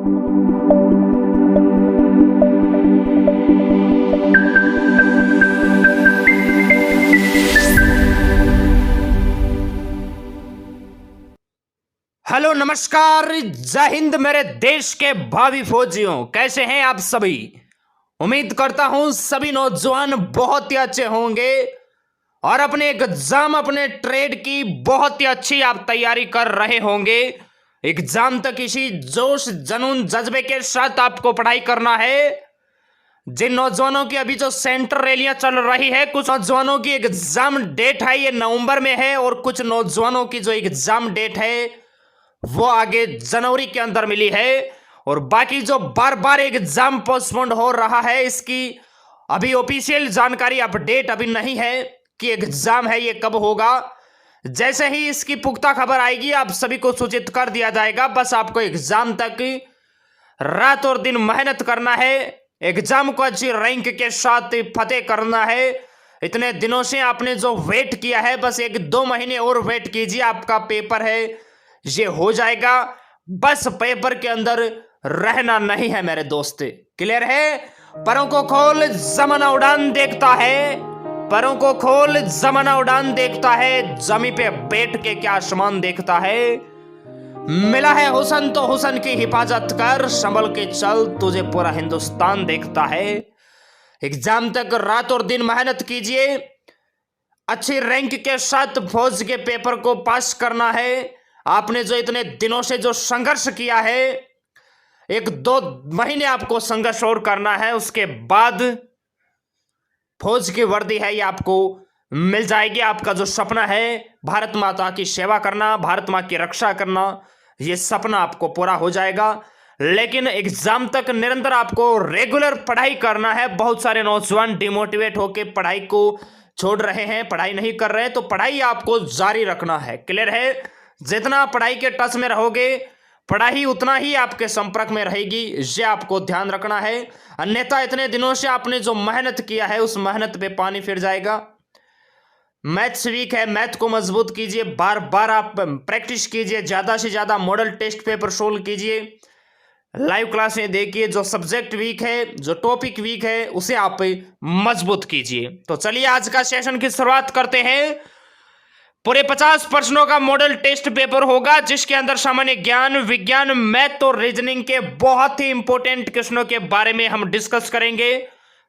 Hello नमस्कार, जय हिंद मेरे देश के भावी फौजियों। कैसे हैं आप सभी? उम्मीद करता हूं सभी नौजवान बहुत ही अच्छे होंगे और अपने एग्जाम, अपने ट्रेड की बहुत ही अच्छी आप तैयारी कर रहे होंगे। एग्जाम तक इसी जोश, जुनून, जज्बे के साथ आपको पढ़ाई करना है। जिन नौजवानों की अभी जो सेंटर रैलियां चल रही है, कुछ नौजवानों की एग्जाम डेट है ये नवंबर में है और कुछ नौजवानों की जो एग्जाम डेट है वो आगे जनवरी के अंदर मिली है। और बाकी जो बार बार एग्जाम पोस्टपोन्ड हो रहा है, इसकी अभी ऑफिशियल जानकारी, अपडेट अभी नहीं है कि एग्जाम है ये कब होगा। जैसे ही इसकी पुख्ता खबर आएगी आप सभी को सूचित कर दिया जाएगा। बस आपको एग्जाम तक रात और दिन मेहनत करना है, एग्जाम को अच्छी रैंक के साथ फतेह करना है। इतने दिनों से आपने जो वेट किया है, बस 1-2 महीने और वेट कीजिए, आपका पेपर है ये हो जाएगा। बस पेपर के अंदर रहना नहीं है मेरे दोस्त। क्लियर है? परों को खोल, जमाना उड़ान देखता है। परों को खोल, जमाना उड़ान देखता है। जमी पे बैठ के क्या आसमान देखता है। मिला है हुसन तो हुसन की हिफाजत कर, संभल के चल तुझे पूरा हिंदुस्तान देखता है। एग्जाम तक रात और दिन मेहनत कीजिए, अच्छी रैंक के साथ फौज के पेपर को पास करना है। आपने जो इतने दिनों से जो संघर्ष किया है, 1-2 महीने आपको संघर्ष और करना है, उसके बाद फौज की वर्दी है ये आपको मिल जाएगी। आपका जो सपना है भारत माता की सेवा करना, भारत माँ की रक्षा करना, ये सपना आपको पूरा हो जाएगा। लेकिन एग्जाम तक निरंतर आपको रेगुलर पढ़ाई करना है। बहुत सारे नौजवान डिमोटिवेट होकर पढ़ाई को छोड़ रहे हैं, पढ़ाई नहीं कर रहे हैं, तो पढ़ाई आपको जारी रखना है। क्लियर है? जितना पढ़ाई के टच में रहोगे, पढ़ाई उतना ही आपके संपर्क में रहेगी, ये आपको ध्यान रखना है। अन्यथा इतने दिनों से आपने जो मेहनत किया है उस मेहनत पे पानी फिर जाएगा। मैथ्स वीक है, मैथ को मजबूत कीजिए, बार बार आप प्रैक्टिस कीजिए, ज्यादा से ज्यादा मॉडल टेस्ट पेपर सोल्व कीजिए, लाइव क्लासें देखिए। जो सब्जेक्ट वीक है, जो टॉपिक वीक है, उसे आप मजबूत कीजिए। तो चलिए आज का सेशन की शुरुआत करते हैं। पूरे 50 प्रश्नों का मॉडल टेस्ट पेपर होगा, जिसके अंदर सामान्य ज्ञान, विज्ञान, मैथ और रीजनिंग के बहुत ही इंपॉर्टेंट क्वेश्चनों के बारे में हम डिस्कस करेंगे।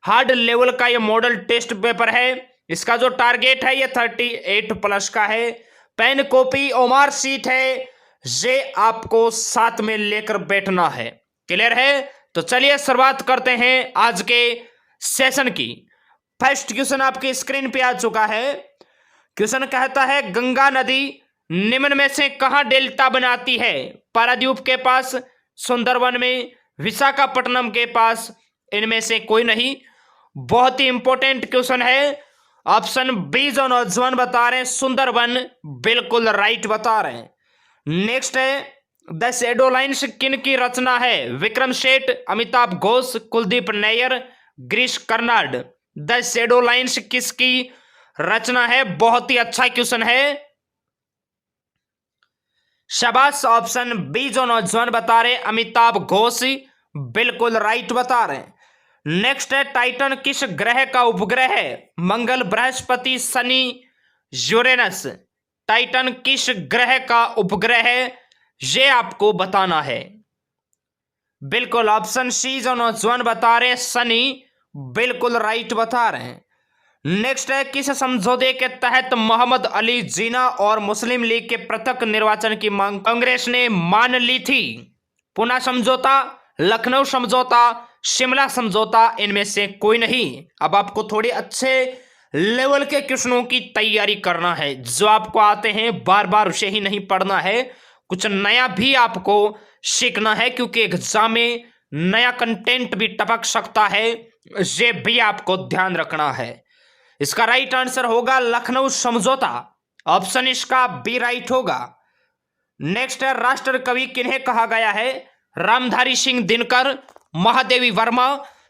हार्ड लेवल का ये मॉडल टेस्ट पेपर है। इसका जो टारगेट है ये 38+ का है। पेन, कॉपी और मार्क शीट है, ये आपको साथ में लेकर बैठना है। क्लियर है? तो चलिए शुरुआत करते हैं आज के सेशन की। फर्स्ट क्वेश्चन आपकी स्क्रीन पे आ चुका है। क्वेश्चन कहता है, गंगा नदी निम्न में से कहां डेल्टा बनाती है? पारादीप के पास, सुंदरवन में, विशाखापट्टनम के पास, इनमें से कोई नहीं। बहुत ही इंपॉर्टेंट क्वेश्चन है। ऑप्शन बी जो नौजवान बता रहे हैं सुंदरवन, बिल्कुल राइट बता रहे हैं। नेक्स्ट है, द शैडो लाइन्स किन की रचना है? Vikram Seth, Amitabh Ghosh, Kuldip Nayar, Girish Karnad. The shadow lines किसकी रचना है? बहुत ही अच्छा क्वेश्चन है, शाबाश। ऑप्शन बी जो नौजवान बता रहे अमिताभ घोष, बिल्कुल राइट बता रहे हैं। नेक्स्ट है, टाइटन किस ग्रह का उपग्रह है? मंगल, बृहस्पति, शनि, यूरेनस। टाइटन किस ग्रह का उपग्रह है ये आपको बताना है। बिल्कुल ऑप्शन सी जो नौजवान बता रहे शनि, बिल्कुल राइट बता रहे हैं। नेक्स्ट है, किस समझौते के तहत मोहम्मद अली जिन्ना और मुस्लिम लीग के पृथक निर्वाचन की मांग कांग्रेस ने मान ली थी? पुणे समझौता, लखनऊ समझौता, शिमला समझौता, इनमें से कोई नहीं। अब आपको थोड़े अच्छे लेवल के क्वेश्चनों की तैयारी करना है, जो आपको आते हैं बार बार उसे ही नहीं पढ़ना है, कुछ नया भी आपको सीखना है, क्योंकि एग्जाम में नया कंटेंट भी टपक सकता है, ये भी आपको ध्यान रखना है। इसका राइट आंसर होगा लखनऊ समझौता। ऑप्शन इसका बी राइट होगा। नेक्स्ट है, राष्ट्र कवि किन्हें कहा गया है? रामधारी सिंह दिनकर, महादेवी वर्मा,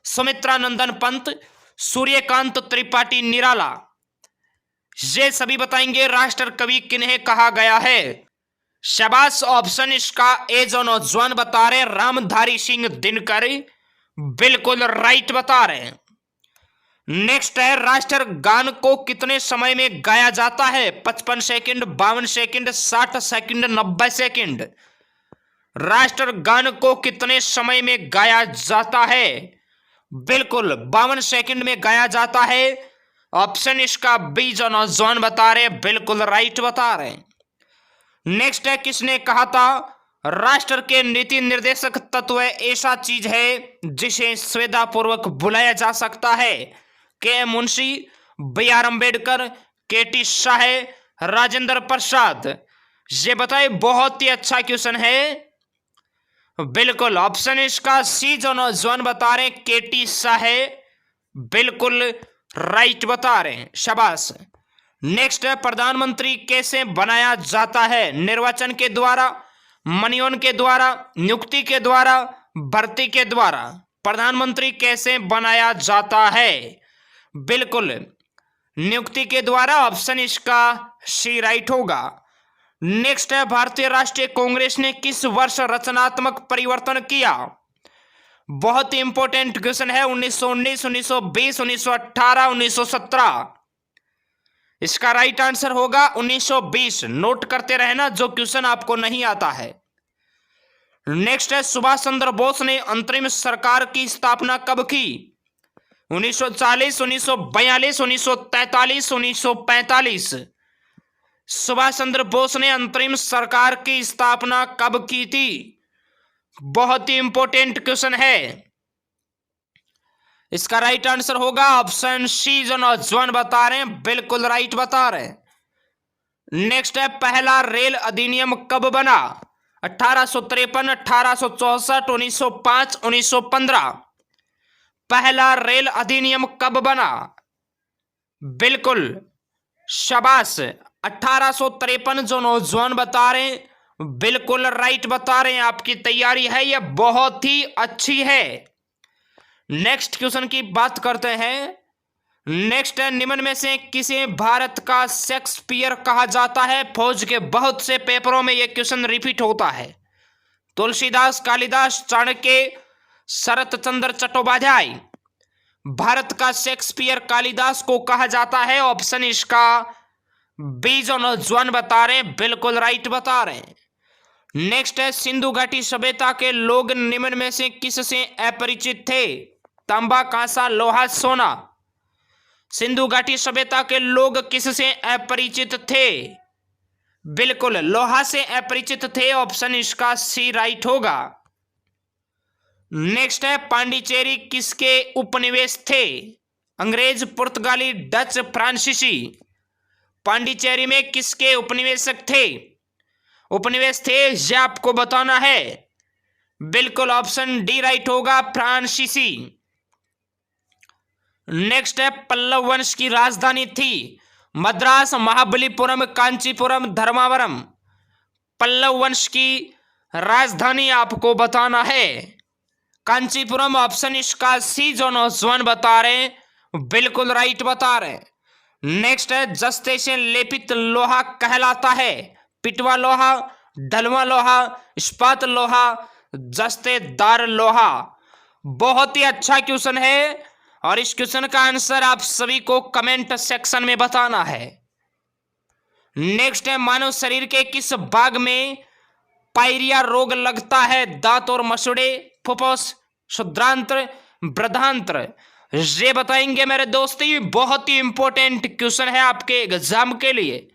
सुमित्रा नंदन पंत, सूर्यकांत त्रिपाठी निराला। ये सभी बताएंगे राष्ट्र कवि किन्हें कहा गया है। शाबाश, ऑप्शन इसका ए जो नौजवान बता रहे रामधारी सिंह दिनकर, बिल्कुल राइट बता रहे हैं। नेक्स्ट है, राष्ट्रगान को कितने समय में गाया जाता है? 55 सेकंड, 52 सेकंड, 60 सेकंड, 90 सेकंड। राष्ट्रगान को कितने समय में गाया जाता है? बिल्कुल 52 सेकंड में गाया जाता है। ऑप्शन इसका बी जो नौजवान बता रहे, बिल्कुल राइट बता रहे हैं। नेक्स्ट है, किसने कहा था राष्ट्र के नीति निर्देशक तत्व ऐसा चीज है जिसे संवेदनापूर्वक बुलाया जा सकता है? के मुंशी, बी आर अम्बेडकर, के टी शाह, राजेंद्र प्रसाद। ये बताए, बहुत ही अच्छा क्वेश्चन है। बिल्कुल ऑप्शन इसका सी जो नौजवान बता रहे के टी शाह, बिल्कुल राइट बता रहे हैं, शाबाश। नेक्स्ट है, प्रधानमंत्री कैसे बनाया जाता है? निर्वाचन के द्वारा, मनोनयन के द्वारा, नियुक्ति के द्वारा, भर्ती के द्वारा। प्रधानमंत्री कैसे बनाया जाता है? बिल्कुल नियुक्ति के द्वारा, ऑप्शन इसका सी राइट होगा। नेक्स्ट है, भारतीय राष्ट्रीय कांग्रेस ने किस वर्ष रचनात्मक परिवर्तन किया? बहुत ही इंपॉर्टेंट क्वेश्चन है। 1919, 1920, 1918, 1917। इसका राइट आंसर होगा 1920। नोट करते रहना जो क्वेश्चन आपको नहीं आता है। नेक्स्ट है, सुभाष चंद्र बोस ने अंतरिम सरकार की स्थापना कब की? 1940, 1942, 1943, 1945। सुभाष चंद्र बोस ने अंतरिम सरकार की स्थापना कब की थी? बहुत ही इंपॉर्टेंट क्वेश्चन है। इसका राइट आंसर होगा ऑप्शन सी जो नौजवान बता रहे हैं, बिल्कुल राइट बता रहे हैं। नेक्स्ट है, पहला रेल अधिनियम कब बना? 1853, 1864, 1905, 1915। पहला रेल अधिनियम कब बना? बिल्कुल शाबाश, 1853 जो नौजवान बता रहे हैं, बिल्कुल राइट बता रहे हैं। आपकी तैयारी है यह बहुत ही अच्छी है। नेक्स्ट क्वेश्चन की बात करते हैं। नेक्स्ट है, निम्न में से किसे भारत का शेक्सपियर कहा जाता है? फौज के बहुत से पेपरों में यह क्वेश्चन रिपीट होता है। तुलसीदास, कालिदास, चाणक्य, शरत चंद्र चट्टोपाध्याय। भारत का शेक्सपियर कालिदास को कहा जाता है। ऑप्शन इसका बी जो नौजवान बता रहे हैं, बिल्कुल राइट बता रहे हैं। नेक्स्ट है, सिंधु घाटी सभ्यता के लोग निम्न में से किससे अपरिचित थे? तांबा, कांसा, लोहा, सोना। सिंधु घाटी सभ्यता के लोग किससे अपरिचित थे? बिल्कुल लोहा से अपरिचित थे। ऑप्शन इसका सी राइट होगा। नेक्स्ट है, पांडिचेरी किसके उपनिवेश थे? अंग्रेज, पुर्तगाली, डच, फ्रांसीसी। पांडिचेरी में किसके उपनिवेशक थे? उपनिवेश थे, यह आपको बताना है। बिल्कुल ऑप्शन डी राइट होगा, फ्रांसीसी। नेक्स्ट है, पल्लव वंश की राजधानी थी? मद्रास, महाबलीपुरम, कांचीपुरम, धर्मावरम। पल्लव वंश की राजधानी आपको बताना है कांचीपुरम। ऑप्शन इसका सी जो नौजवान बता रहे हैं, बिल्कुल राइट बता रहे हैं। नेक्स्ट है, जस्ते से लेपित लोहा कहलाता है? पिटवा लोहा, ढलवा लोहा, इस्पात लोहा, जस्तेदार लोहा। बहुत ही अच्छा क्वेश्चन है और इस क्वेश्चन का आंसर आप सभी को कमेंट सेक्शन में बताना है। नेक्स्ट है, मानव शरीर के किस भाग में पायरिया रोग लगता है? दांत और मसूड़े, फुफ्फुस, शुद्रांत्र, बृहदांत्र। ये बताएंगे मेरे दोस्ती। बहुत ही इंपॉर्टेंट क्वेश्चन है आपके एग्जाम के लिए।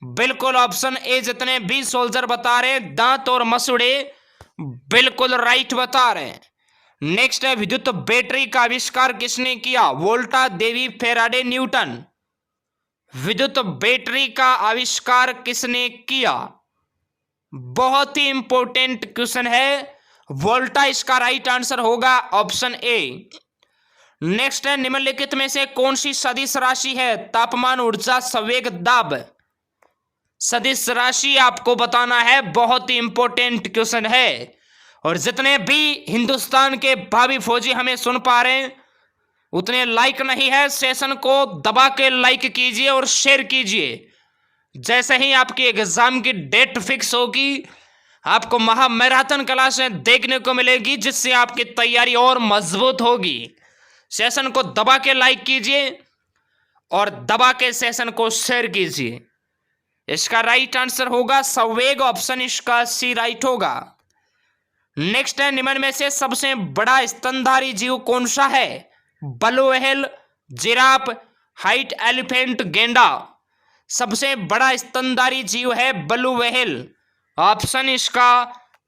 बिल्कुल ऑप्शन ए जितने भी सोल्जर बता रहे हैं, दांत और मसूड़े, बिल्कुल राइट बता रहे हैं। नेक्स्ट है, विद्युत बैटरी का आविष्कार किसने किया? वोल्टा, देवी, फेराडे, न्यूटन। विद्युत बैटरी का आविष्कार किसने किया? बहुत ही इंपॉर्टेंट क्वेश्चन है। वोल्टा इसका राइट आंसर होगा, ऑप्शन ए। नेक्स्ट है, निम्नलिखित में से कौन सी सदिश राशि है? तापमान, ऊर्जा, संवेग, दाब। सदिश राशि आपको बताना है। बहुत ही इंपॉर्टेंट क्वेश्चन है और जितने भी हिंदुस्तान के भावी फौजी हमें सुन पा रहे हैं उतने लाइक नहीं है, सेशन को दबा के लाइक कीजिए और शेयर कीजिए। जैसे ही आपकी एग्जाम की डेट फिक्स होगी, आपको महा मैराथन क्लासें देखने को मिलेगी, जिससे आपकी तैयारी और मजबूत होगी। सेशन को दबा के लाइक कीजिए और दबा के सेशन को शेयर कीजिए। इसका राइट आंसर होगा संवेग, ऑप्शन इसका सी राइट होगा। नेक्स्ट है, निम्न में से सबसे बड़ा स्तनधारी जीव कौन सा है? बलू व्हेल, जिराफ, हाइट एलिफेंट, गेंडा। सबसे बड़ा स्तनधारी जीव है बलू व्हेल, ऑप्शन इसका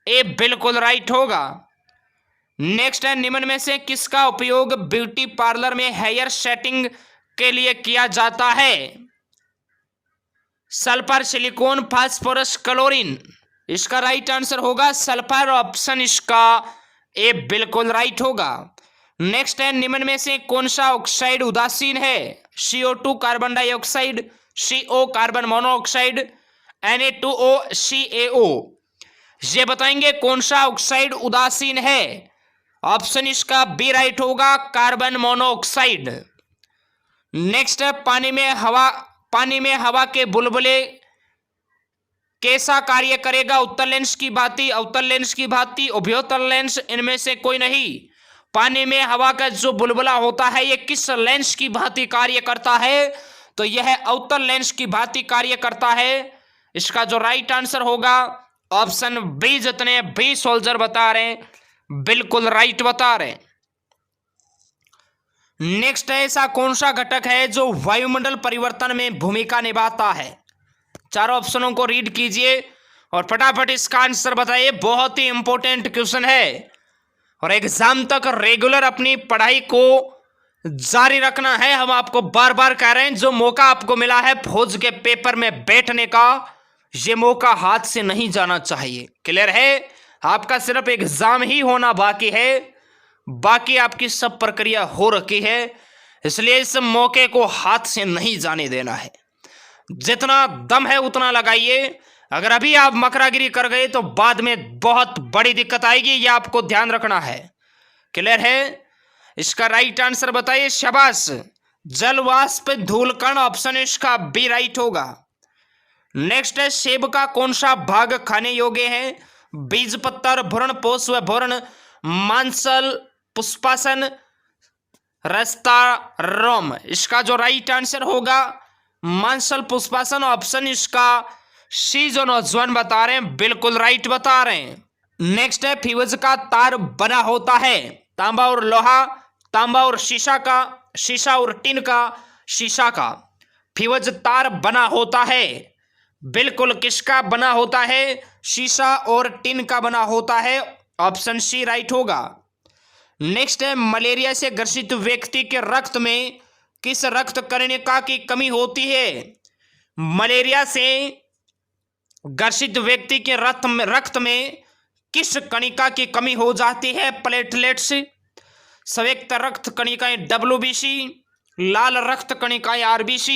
ए बिल्कुल राइट होगा। नेक्स्ट है, निम्न में से किसका उपयोग ब्यूटी पार्लर में हेयर सेटिंग के लिए किया जाता है? Sulphur, silicon, phosphorus, chlorine. इसका राइट आंसर होगा सल्फर, ऑप्शन इसका ए बिल्कुल राइट होगा। नेक्स्ट है, निम्न में से कौन सा ऑक्साइड उदासीन है? CO2 carbon dioxide, CO carbon monoxide, Na2O, CaO। ये बताएंगे कौन सा ऑक्साइड उदासीन है? ऑप्शन इसका बी राइट होगा, कार्बन मोनोऑक्साइड। नेक्स्ट है, पानी में हवा के बुलबुले कैसा कार्य करेगा? उत्तल लेंस की भांति, अवतल लेंस की भांति, उभयोतल लेंस, इनमें से कोई नहीं। पानी में हवा का जो बुलबुला होता है ये किस लेंस की भांति कार्य करता है? तो यह अवतल लेंस की भांति कार्य करता है। इसका जो राइट आंसर होगा ऑप्शन बी, जितने बी सोल्जर बता रहे हैं बिल्कुल राइट बता रहे हैं। नेक्स्ट है, ऐसा कौन सा घटक है जो वायुमंडल परिवर्तन में भूमिका निभाता है? चारों ऑप्शनों को रीड कीजिए और फटाफट इसका आंसर बताइए। बहुत ही इंपॉर्टेंट क्वेश्चन है और एग्जाम तक रेगुलर अपनी पढ़ाई को जारी रखना है। हम आपको बार बार कह रहे हैं, जो मौका आपको मिला है फौज के पेपर में बैठने का, ये मौका हाथ से नहीं जाना चाहिए। क्लियर है? आपका सिर्फ एग्जाम ही होना बाकी है, बाकी आपकी सब प्रक्रिया हो रखी है। इसलिए इस मौके को हाथ से नहीं जाने देना है। जितना दम है उतना लगाइए। अगर अभी आप मकरागिरी कर गए तो बाद में बहुत बड़ी दिक्कत आएगी, यह आपको ध्यान रखना है। क्लियर है? इसका राइट आंसर बताइए। शाबाश। जल वाष्प, धूलकण, ऑप्शन इसका बी राइट होगा। नेक्स्ट है, सेब का कौन सा भाग खाने योग्य है? बीज, पत्तर, भ्रूण, पोष व भ्रूण, मांसल, पुष्पासन, रस्ता, रोम। इसका जो राइट आंसर होगा मांसल, पुष्पासन, ऑप्शन इसका सी, जो नौजवान बता रहे हैं बिल्कुल राइट बता रहे हैं। नेक्स्ट है, फ्यूज का तार बना होता है तांबा और लोहा, तांबा और शीशा का, शीशा और टिन का, शीशा का। फ्यूज तार बना होता है बिल्कुल किसका बना होता है? शीशा और टिन का बना होता है, ऑप्शन सी राइट होगा। नेक्स्ट है, मलेरिया से ग्रसित व्यक्ति के रक्त में किस रक्त कणिका की कमी होती है? मलेरिया से ग्रसित व्यक्ति के रक्त में किस कणिका की कमी हो जाती है? प्लेटलेट्स, संयुक्त रक्त कणिकाएं WBC, लाल रक्त कणिकाएं RBC,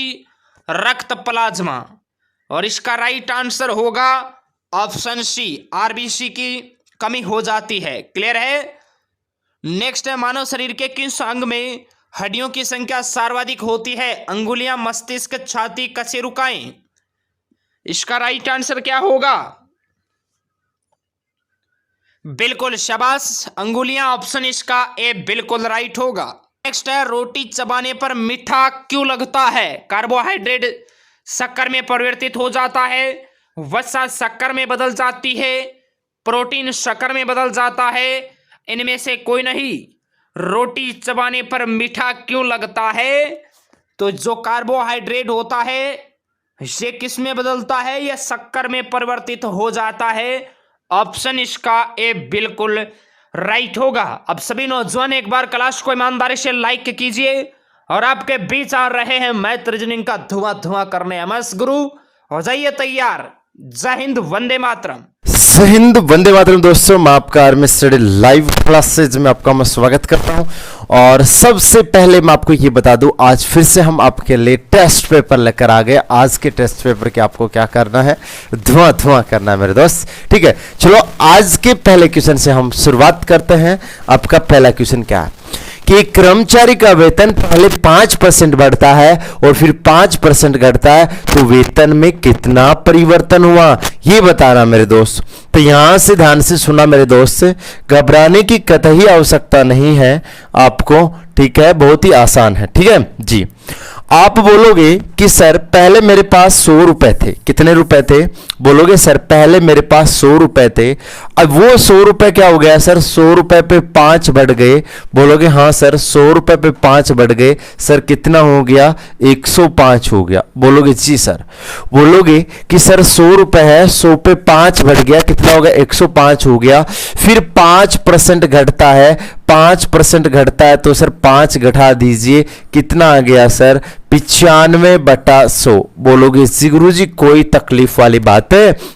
रक्त प्लाज्मा। और इसका राइट आंसर होगा ऑप्शन सी, RBC की कमी हो जाती है। क्लियर है? नेक्स्ट है, मानव शरीर के किस अंग में हड्डियों की संख्या सर्वाधिक होती है? अंगुलियां, मस्तिष्क, छाती, कशेरुकाएं। इसका राइट आंसर क्या होगा? बिल्कुल शाबाश, अंगुलियां, ऑप्शन इसका ए बिल्कुल राइट होगा। नेक्स्ट है, रोटी चबाने पर मीठा क्यों लगता है? कार्बोहाइड्रेट शक्कर में परिवर्तित हो जाता है, वसा शक्कर में बदल जाती है, प्रोटीन शक्कर में बदल जाता है, इनमें से कोई नहीं। रोटी चबाने पर मीठा क्यों लगता है? तो जो कार्बोहाइड्रेट होता है ये किस में बदलता है? यह शक्कर में परिवर्तित हो जाता है, ऑप्शन इसका ए बिल्कुल राइट होगा। अब सभी नौजवान एक बार क्लास को ईमानदारी से लाइक कीजिए और आपके बीच आ रहे हैं मैथ रीजनिंग का धुआं धुआं करने एमएस गुरु। हो जाइए तैयार। जय हिंद, वंदे मातरम। जय हिंद, वंदे मातरम। दोस्तों, मैं आपका आर्मी स्टडी लाइव क्लासेज में आपका मैं स्वागत करता हूं। और सबसे पहले मैं आपको ये बता दूं, आज फिर से हम आपके लिए टेस्ट पेपर लेकर आ गए। आज के टेस्ट पेपर के आपको क्या करना है? धुआं धुआं करना है मेरे दोस्त। ठीक है, चलो आज के पहले क्वेश्चन से हम शुरुआत करते हैं। आपका पहला क्वेश्चन क्या है कि कर्मचारी का वेतन पहले 5% बढ़ता है और फिर 5% घटता है, तो वेतन में कितना परिवर्तन हुआ ये बताना मेरे दोस्त। तो यहां से ध्यान से सुना मेरे दोस्त, घबराने की कतई आवश्यकता नहीं है आपको, ठीक है, बहुत ही आसान है, ठीक है जी। आप बोलोगे कि सर पहले मेरे पास 100 रुपए थे, कितने रुपए थे, बोलोगे सर पहले मेरे पास 100 रुपए थे, अब वो 100 रुपए क्या हो गया सर, 100 रुपए पे 5 बढ़ गए, बोलोगे हाँ सर 100 रुपए पे 5 बढ़ गए, सर कितना हो गया, 105 हो गया, बोलोगे जी सर, बोलोगे कि सर 100 रुपए है, 100 पे 5 बढ़ गया, कितना हो गया, 105 हो गया, फिर 5% घटता है, 5% घटता है, तो सर 5 घटा दीजिए, कितना आ गया सर, 95/100, बोलोगे जी गुरुजी कोई तकलीफ वाली बात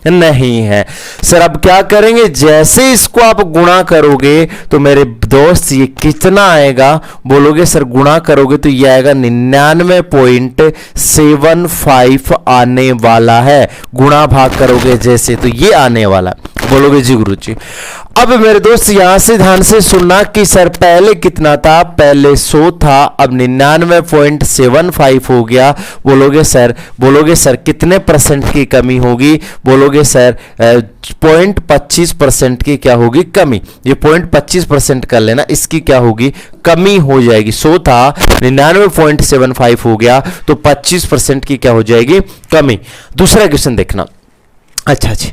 नहीं है। सर अब क्या करेंगे, जैसे इसको आप गुणा करोगे तो मेरे दोस्त ये कितना आएगा, बोलोगे सर गुणा करोगे तो ये आएगा 99.75 आने वाला है, गुणा भाग करोगे जैसे तो ये आने वाला, बोलोगे जी गुरुजी। अब मेरे दोस्त यहां से ध्यान से सुनना कि सर पहले कितना था, पहले 100 था, अब 99.75 हो गया, बोलोगे सर कितने परसेंट की कमी होगी, बोलोगे सर 0.25% की क्या होगी कमी, ये 0.25% कर लेना, इसकी क्या होगी कमी हो जाएगी, 100 था 99.75 हो गया तो 25% की क्या हो जाएगी कमी। दूसरा क्वेश्चन देखना, अच्छा जी,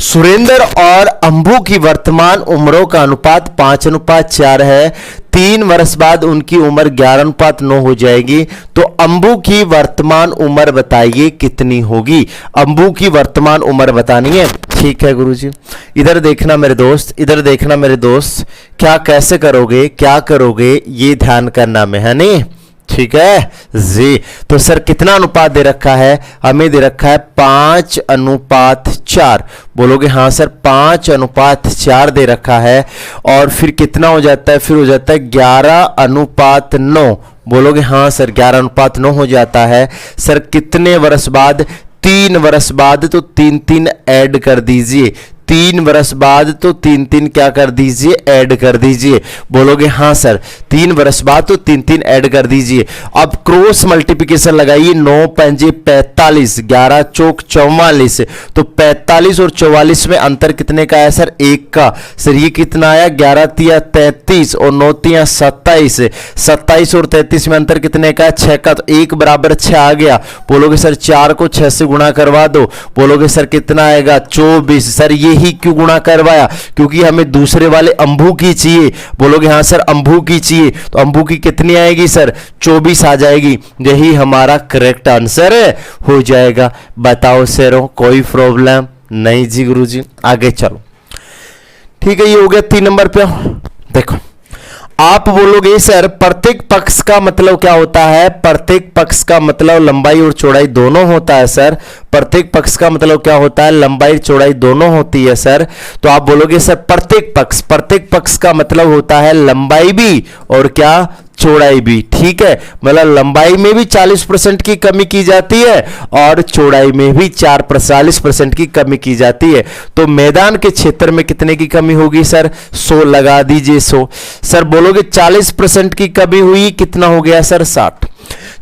सुरेंद्र और अंबू की वर्तमान उम्रों का अनुपात 5:4 है, 3 वर्ष बाद उनकी उम्र 11:9 हो जाएगी, तो अंबू की वर्तमान उम्र बताइए कितनी होगी, अंबू की वर्तमान उम्र बतानी है, ठीक है गुरुजी। इधर देखना मेरे दोस्त, इधर देखना मेरे दोस्त, क्या कैसे करोगे, क्या करोगे ये ध्यान करना में है नहीं, ठीक है जी। तो सर कितना अनुपात दे रखा है, हमें दे रखा है 5:4, बोलोगे हाँ सर 5:4 दे रखा है, और फिर कितना हो जाता है, फिर हो जाता है 11:9, बोलोगे हाँ सर 11:9 हो जाता है। सर कितने वर्ष बाद, 3 वर्ष बाद, तो 3 ऐड कर दीजिए, 3 वर्ष बाद तो 3 क्या कर दीजिए ऐड कर दीजिए, बोलोगे हाँ सर 3 वर्ष बाद तो 3 ऐड कर दीजिए। अब क्रॉस मल्टीप्लिकेशन लगाइए, 9 पंजे 45, 11 चौक 44, तो 45 और 44 में अंतर कितने का है सर 1 का, सर ये कितना आया 11 तिया 33 और 9 तिया 27, 27 और 33 में अंतर कितने का है 6 का, तो 1 बराबर 6 आ गया, बोलोगे सर 4 को 6 से गुणा करवा दो, बोलोगे सर कितना आएगा 24, सर ये ही क्यों गुणा करवाया, क्योंकि हमें दूसरे वाले अंबू की चाहिए, बोलोगे हाँ सर अंबू की चाहिए, तो अंबू की कितनी आएगी सर 24 आ जाएगी, यही हमारा करेक्ट आंसर हो जाएगा। बताओ सर कोई प्रॉब्लम नहीं जी गुरुजी, आगे चलो, ठीक है ये हो गया 3 नंबर पे। देखो आप बोलोगे सर प्रत्येक पक्ष का मतलब क्या होता है, प्रत्येक पक्ष का मतलब लंबाई और चौड़ाई दोनों होता है सर, प्रत्येक पक्ष का मतलब क्या होता है, लंबाई चौड़ाई दोनों होती है सर। तो आप बोलोगे सर प्रत्येक पक्ष का मतलब होता है लंबाई भी और क्या चौड़ाई भी, ठीक है, मतलब लंबाई में भी 40% की कमी की जाती है और चौड़ाई में भी 40% की कमी की जाती है। तो मैदान के क्षेत्र में कितने की कमी होगी सर 100 लगा दीजिए 100। सर बोलोगे 40% की कमी हुई, कितना हो गया सर 60,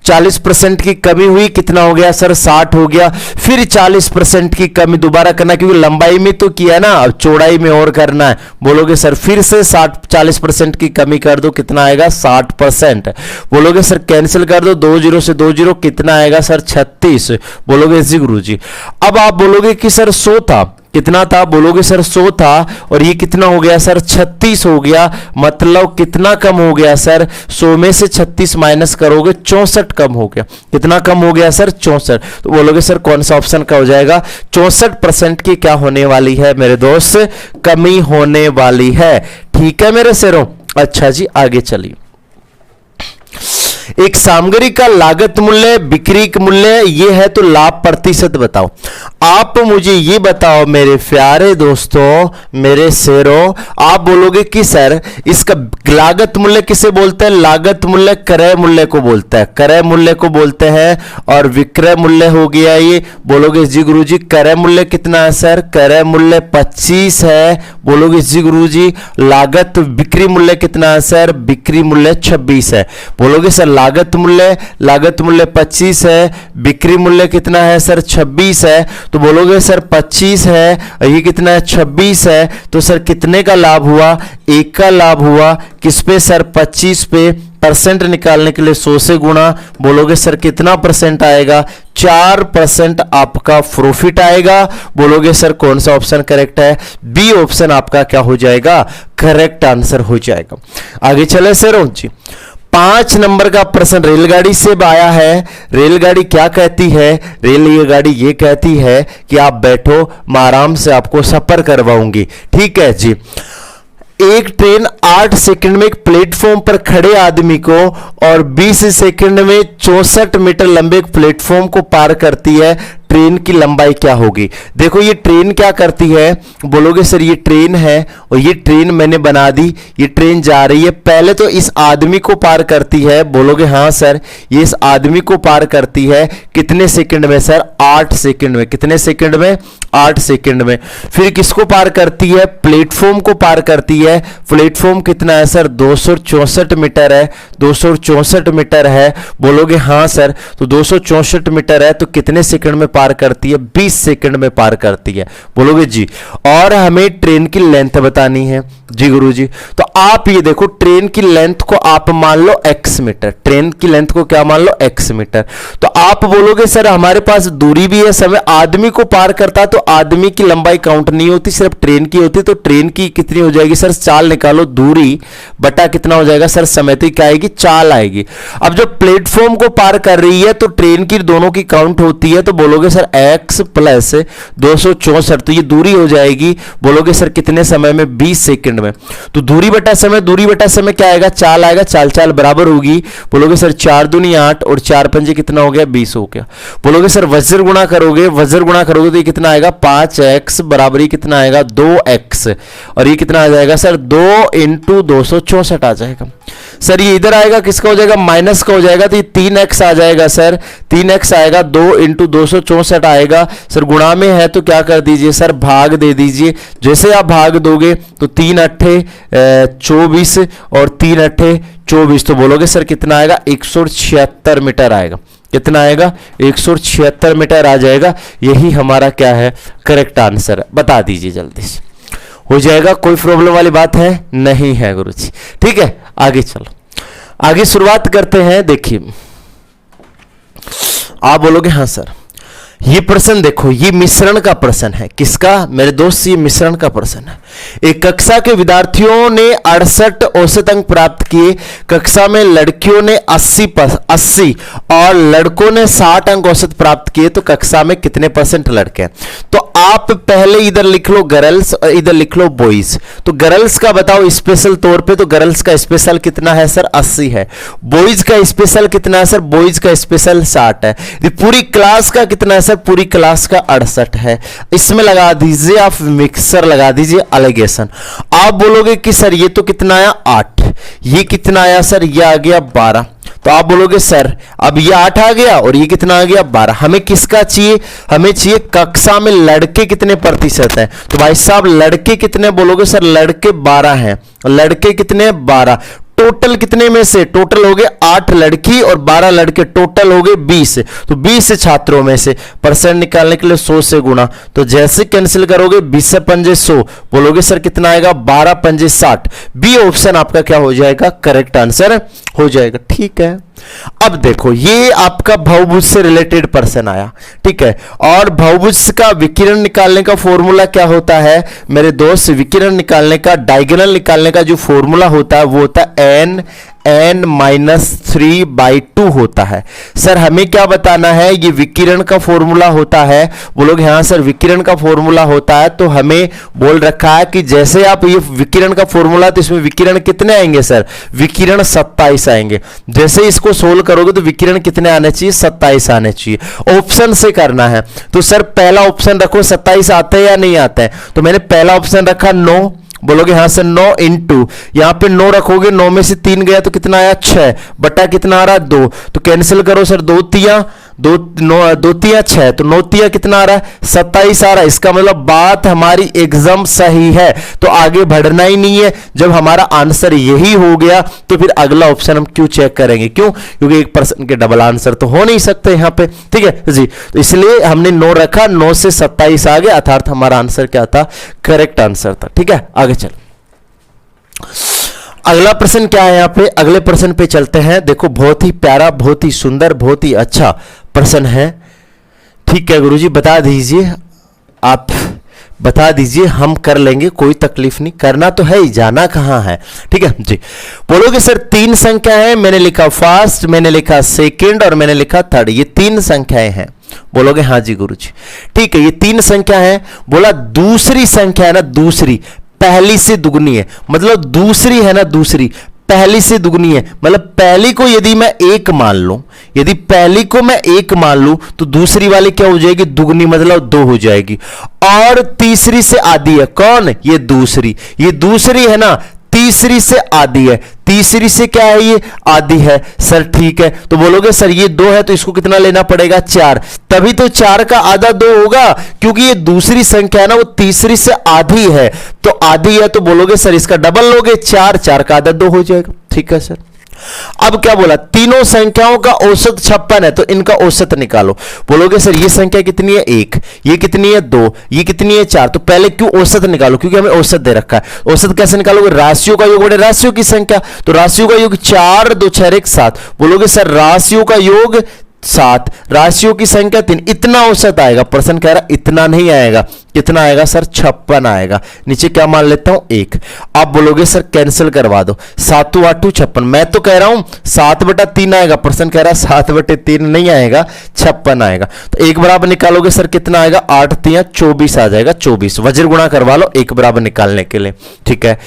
40% की कमी हुई, कितना हो गया सर 60 हो गया, फिर 40% की कमी दोबारा करना, क्योंकि लंबाई में तो किया ना, अब चौड़ाई में और करना है, बोलोगे सर फिर से 40% की कमी कर दो, कितना आएगा 60%, बोलोगे सर कैंसिल कर दो 2 0 से 2 0, कितना आएगा सर 36, बोलोगे जी गुरुजी। अब आप बोलोगे कि सर 100 था, कितना था, बोलोगे सर 100 था और ये कितना हो गया सर 36 हो गया, मतलब कितना कम हो गया सर 100 में से 36 माइनस करोगे 64 कम हो गया, कितना कम हो गया सर 64, तो बोलोगे सर कौन सा ऑप्शन का हो जाएगा, 64% की क्या होने वाली है मेरे दोस्त, कमी होने वाली है, ठीक है मेरे शेरों। अच्छा जी आगे चलिए, एक सामग्री का लागत मूल्य, बिक्री मूल्य, ये है तो लाभ प्रतिशत बताओ। आप मुझे ये बताओ मेरे प्यारे दोस्तों, मेरे शेरों, आप बोलोगे कि सर इसका लागत मूल्य किसे बोलते हैं? लागत मूल्य क्रय मूल्य को बोलता है, क्रय मूल्य को बोलते हैं। और विक्रय मूल्य हो गया ये, बोलोगे जी गुरुजी क्रय मूल्य कितना है सर? क्रय मूल्य 25 है, बोलोगे जी गुरुजी। लागत बिक्री मूल्य कितना है सर? बिक्री मूल्य 26 है, बोलोगे सर लागत मूल्य 25 है, बिक्री मूल्य कितना है सर? 26 है, तो बोलोगे सर 25 है, ये कितना है? 26 है, तो सर कितने का लाभ हुआ? 1 का लाभ हुआ। किस पे सर? 25 पे। परसेंट निकालने के लिए 100 से गुणा, बोलोगे सर कितना परसेंट आएगा? 4% आपका प्रॉफिट आएगा। बोलोगे सर कौन सा ऑप्शन करेक्ट है? बी ऑप्शन आपका क्या हो जाएगा? करेक्ट आंसर हो जाएगा। आगे चले सर जी, 5 नंबर का प्रश्न रेलगाड़ी से आया है। रेलगाड़ी क्या कहती है? रेलगाड़ी ये कहती है कि आप बैठो, मैं आराम से आपको सफर करवाऊंगी। ठीक है जी। एक ट्रेन 8 सेकंड में एक प्लेटफॉर्म पर खड़े आदमी को और 20 सेकंड में 64 मीटर लंबे एक प्लेटफॉर्म को पार करती है। ट्रेन की लंबाई क्या होगी? देखो ये ट्रेन क्या करती है? बोलोगे सर ये ट्रेन है और ये ट्रेन मैंने बना दी, ये ट्रेन जा रही है, पहले तो इस आदमी को पार करती है। बोलोगे हाँ सर, ये इस आदमी को पार करती है कितने सेकंड में सर? 8 सेकंड में। कितने सेकंड में? 8 सेकंड में। फिर किसको पार करती है? प्लेटफॉर्म को पार करती है। प्लेटफॉर्म कितना है सर? 264 मीटर है, 264 मीटर है। बोलोगे हाँ सर, तो 264 मीटर है तो कितने सेकंड में पार करती है? 20 सेकंड में पार करती है। बोलोगे जी। और हमें ट्रेन की लेंथ बतानी है। जी गुरुजी, तो आप ये देखो ट्रेन की लेंथ को आप मान लो x मीटर, ट्रेन की लेंथ को क्या मान लो? x metre. तो आप बोलोगे सर हमारे पास दूरी भी है, समय आदमी को पार करता तो आदमी की लंबाई काउंट नहीं होती, सिर्फ ट्रेन की होती। तो ट्रेन की कितनी हो जाएगी सर? चाल निकालो, दूरी बटा कितना हो जाएगा सर? समय। तो क्या आएगी? चाल आएगी। अब जब प्लेटफॉर्म को पार कर रही है तो ट्रेन की दोनों की काउंट होती है, तो बोलोगे सर x प्लस 264, तो ये दूरी हो जाएगी। बोलोगे सर कितने समय में? 20 सेकंड में। तो दूरी बटा समय, दूरी बटा समय क्या आएगा? चाल आएगा। चाल चाल बराबर होगी। बोलोगे सर 4 दूनी 8 और 4 पंजे कितना हो गया? 20 हो गया। बोलोगे सर वज्र गुणा करोगे, वज्र गुणा करोगे तो ये कितना आएगा? 5x बराबर ही कितना आएगा? 2x। और ये कितना आ जाएगा सर? 2 × 264 आ जाएगा। सर ये इधर आएगा, किसका हो जाएगा? माइनस का हो जाएगा, तो ये 3x आ जाएगा सर। 3x आएगा, 2 × 264 आएगा। सर गुणा में है तो क्या कर दीजिए सर? भाग दे दीजिए। जैसे आप भाग दोगे तो 3 अट्ठे 24 और 3 अट्ठे 24, तो बोलोगे सर कितना आएगा? 176 मीटर आएगा। कितना आएगा? 176 मीटर आ जाएगा। यही हमारा क्या है? Correct answer. बता दीजिए जल्दी से, हो जाएगा। कोई प्रॉब्लम वाली बात है? नहीं है गुरुजी। ठीक है, आगे चलो, आगे शुरुआत करते हैं। देखिए आप बोलोगे हाँ सर, ये प्रश्न देखो, ये मिश्रण का प्रश्न है। किसका मेरे दोस्त? ये मिश्रण का प्रश्न है। एक कक्षा के विद्यार्थियों ने 68 औसत अंक प्राप्त किए। कक्षा में लड़कियों ने 80 और लड़कों ने 60 अंक औसत प्राप्त किए, तो कक्षा में कितने % लड़के हैं? तो आप पहले इधर लिख लो गर्ल्स और इधर लिख लो बॉयज। तो गर्ल्स का बताओ स्पेशल तौर पे, तो गर्ल्स का स्पेशल कितना है सर? 80 है। बॉयज का स्पेशल कितना है सर? बॉयज का स्पेशल 60 है। पूरी क्लास का कितना है सर? पूरी क्लास का 68 है। इसमें लगा दीजिए आप मिक्सर, लगा दीजिए एलिगेशन। आप बोलोगे कि सर ये तो कितना आया? 8। ये कितना आया सर? ये आ गया 12। तो आप बोलोगे सर अब ये 8 आ गया और ये कितना आ गया? 12। हमें किसका चाहिए? हमें चाहिए कक्षा में लड़के कितने % हैं। तो भाई साहब लड़के कितने? बोलोगे सर लड़के 12 हैं। लड़के कितने? 12। टोटल कितने में से? टोटल हो गए 8 लड़की और 12 लड़के, टोटल हो गए 20। तो 20 छात्रों में से % निकालने के लिए 100 से गुणा, तो जैसे कैंसिल करोगे 20 से पंजे 100, बोलोगे सर कितना आएगा? 12 पंजे 60। बी ऑप्शन आपका क्या हो जाएगा? करेक्ट आंसर हो जाएगा। ठीक है, अब देखो ये आपका बहुभुज से रिलेटेड प्रश्न आया। ठीक है, और बहुभुज का विकिरण निकालने का फॉर्मूला क्या होता है मेरे दोस्त? विकिरण निकालने का, डायगोनल निकालने का जो फॉर्मूला होता है वो होता है n n-3/2 होता है। सर हमें क्या बताना है, ये विकिरण का फॉर्मूला होता है। बोलोगे हाँ सर विकिरण का फॉर्मूला होता है, तो हमें बोल रखा है कि जैसे आप ये विकिरण का फॉर्मूला, तो इसमें विकिरण कितने आएंगे सर, विकिरण 27 आएंगे। जैसे इसको सोल्व करोगे तो विकिरण कितने आने चाहिए, 27 आने चाहिए। ऑप्शन से करना है, तो सर पहला ऑप्शन रखो 27 आते हैं या नहीं आते हैं, तो मैंने पहला ऑप्शन रखा 9। बोलोगे हाँ सर 9 इंटू, यहां पे 9 रखोगे, 9 में से 3 गया तो कितना आया 6 बटा कितना आ रहा 2, तो कैंसिल करो सर, 2 तिया 6, तो 9 तिया कितना आ रहा है 27 आ रहा है। इसका मतलब बात हमारी एकदम सही है, तो आगे बढ़ना ही नहीं है। जब हमारा आंसर यही हो गया तो फिर अगला ऑप्शन हम क्यों चेक करेंगे, क्यों, क्योंकि एक पर्सन के डबल आंसर तो हो नहीं सकते यहां पे, ठीक है जी। तो इसलिए हमने 9 रखा, 9 से 27 आ गया, अर्थात हमारा आंसर क्या था, करेक्ट आंसर था। ठीक है, आगे चलो। अगला प्रश्न क्या है, यहां पे अगले प्रश्न पे चलते हैं। देखो बहुत ही प्यारा, बहुत ही सुंदर, बहुत ही अच्छा प्रश्न है। ठीक है गुरुजी, बता दीजिए, आप बता दीजिए, हम कर लेंगे, कोई तकलीफ नहीं, करना तो है ही, जाना कहां है। ठीक है जी। बोलोगे सर 3 संख्या है, मैंने लिखा फर्स्ट, मैंने लिखा सेकंड और मैंने लिखा थर्ड, ये 3 संख्याएं हैं। बोलोगे हाँ जी गुरुजी, ठीक है, ये 3 संख्या है। बोला दूसरी संख्या है ना, दूसरी पहली से दुगनी है, मतलब दूसरी है ना, दूसरी पहली से दुगनी है, मतलब पहली को यदि मैं 1 मान लूं, यदि पहली को मैं 1 मान लूं तो दूसरी वाली क्या हो जाएगी, दुगनी, मतलब 2 हो जाएगी। और तीसरी से आधी है, कौन, ये दूसरी, ये दूसरी है ना, तीसरी से आधी है, तीसरी से क्या है, ये आधी है। सर ठीक है, तो बोलोगे सर ये 2 है तो इसको कितना लेना पड़ेगा, 4, तभी तो 4 का आधा 2 होगा, क्योंकि ये दूसरी संख्या है ना, वो तीसरी से आधी है, तो आधी है, तो बोलोगे सर इसका डबल लोगे, 4, 4 का आधा 2 हो जाएगा। ठीक है सर। अब क्या बोला, तीनों संख्याओं का औसत 56 है, तो इनका औसत निकालो। बोलोगे सर ये संख्या कितनी है 1, ये कितनी है 2, ये कितनी है 4, तो पहले क्यों औसत निकालो, क्योंकि हमें औसत दे रखा है। औसत कैसे निकालोगे, राशियों का योग बड़े राशियों की संख्या, तो राशियों का योग 4 2 6 1 7। बोलोगे सर राशियों का योग 7, राशियों की संख्या 3, इतना औसत आएगा। प्रश्न कह रहा इतना नहीं आएगा, कितना आएगा सर 56 आएगा। नीचे क्या मान लेता हूं 1। आप बोलोगे सर कैंसिल करवा दो, 7 8 56, मैं तो कह रहा हूं 7/3 आएगा, प्रश्न कह रहा है 7/3 नहीं आएगा, 56 आएगा। तो 1 बराबर निकालोगे सर कितना आएगा, 8 3 24 आ जाएगा, 24। वज्र गुणा करवा लो 1 बराबर निकालने के लिए। ठीक है